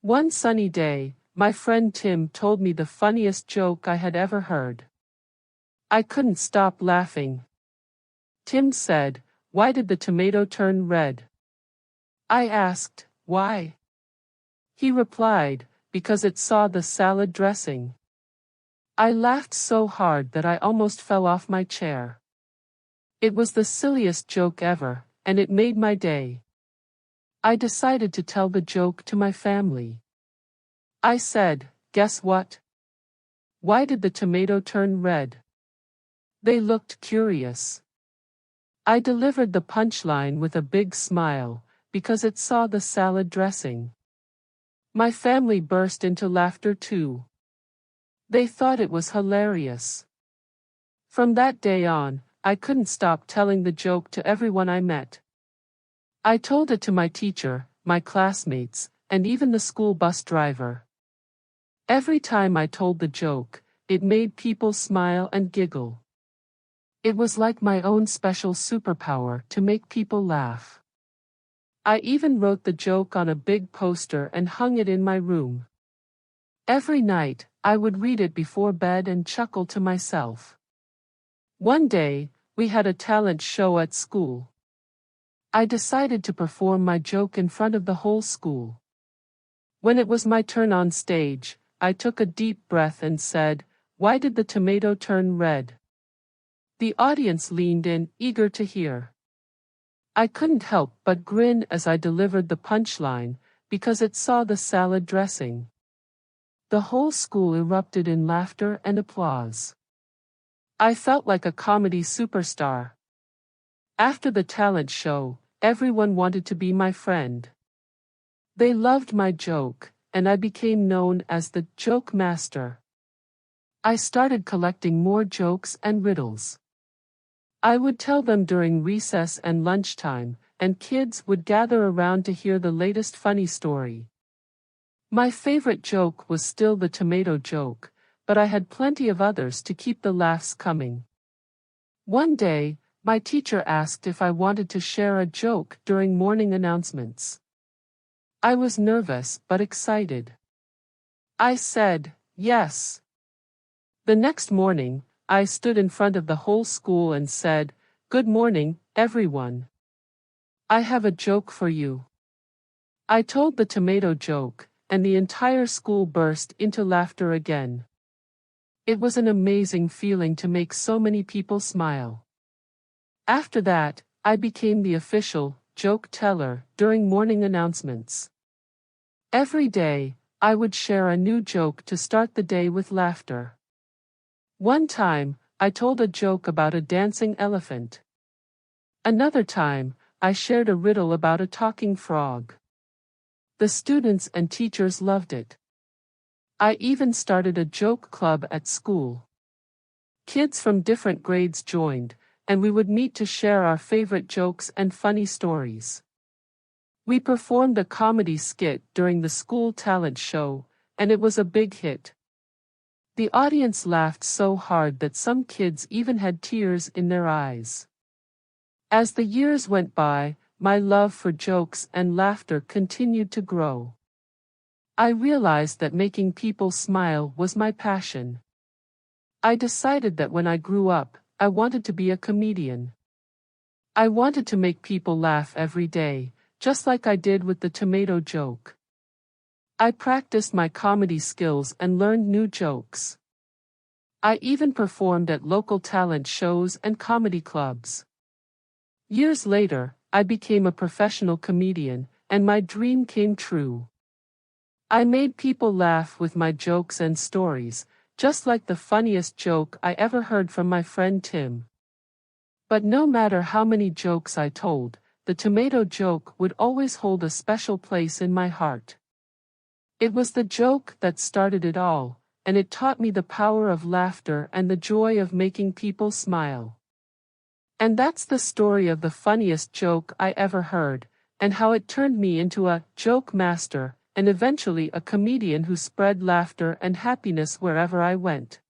One sunny day, my friend Tim told me the funniest joke I had ever heard. I couldn't stop laughing. Tim said, "Why did the tomato turn red?" I asked, "Why?" He replied, "Because it saw the salad dressing." I laughed so hard that I almost fell off my chair. It was the silliest joke ever, and it made my day. I decided to tell the joke to my family. I said, "Guess what? Why did the tomato turn red?" They looked curious. I delivered the punchline with a big smile, because it saw the salad dressing. My family burst into laughter too. They thought it was hilarious. From that day on, I couldn't stop telling the joke to everyone I met. I told it to my teacher, my classmates, and even the school bus driver. Every time I told the joke, it made people smile and giggle. It was like my own special superpower to make people laugh. I even wrote the joke on a big poster and hung it in my room. Every night, I would read it before bed and chuckle to myself. One day, we had a talent show at school. I decided to perform my joke in front of the whole school. When it was my turn on stage, I took a deep breath and said, "Why did the tomato turn red?" The audience leaned in, eager to hear. I couldn't help but grin as I delivered the punchline, because it saw the salad dressing. The whole school erupted in laughter and applause. I felt like a comedy superstar. After the talent show, everyone wanted to be my friend. They loved my joke, and I became known as the joke master. I started collecting more jokes and riddles. I would tell them during recess and lunchtime, and kids would gather around to hear the latest funny story. My favorite joke was still the tomato joke, but I had plenty of others to keep the laughs coming. One day, my teacher asked if I wanted to share a joke during morning announcements. I was nervous but excited. I said, "Yes." The next morning, I stood in front of the whole school and said, "Good morning, everyone. I have a joke for you." I told the tomato joke, and the entire school burst into laughter again. It was an amazing feeling to make so many people smile. After that, I became the official joke teller during morning announcements. Every day, I would share a new joke to start the day with laughter. One time, I told a joke about a dancing elephant. Another time, I shared a riddle about a talking frog. The students and teachers loved it. I even started a joke club at school. Kids from different grades joined, and we would meet to share our favorite jokes and funny stories. We performed a comedy skit during the school talent show, and it was a big hit. The audience laughed so hard that some kids even had tears in their eyes. As the years went by, my love for jokes and laughter continued to grow. I realized that making people smile was my passion. I decided that when I grew up, I wanted to be a comedian. I wanted to make people laugh every day, just like I did with the tomato joke. I practiced my comedy skills and learned new jokes. I even performed at local talent shows and comedy clubs. Years later, I became a professional comedian, and my dream came true. I made people laugh with my jokes and stories, just like the funniest joke I ever heard from my friend Tim. But no matter how many jokes I told, the tomato joke would always hold a special place in my heart. It was the joke that started it all, and it taught me the power of laughter and the joy of making people smile. And that's the story of the funniest joke I ever heard, and how it turned me into a joke master, and eventually a comedian who spread laughter and happiness wherever I went.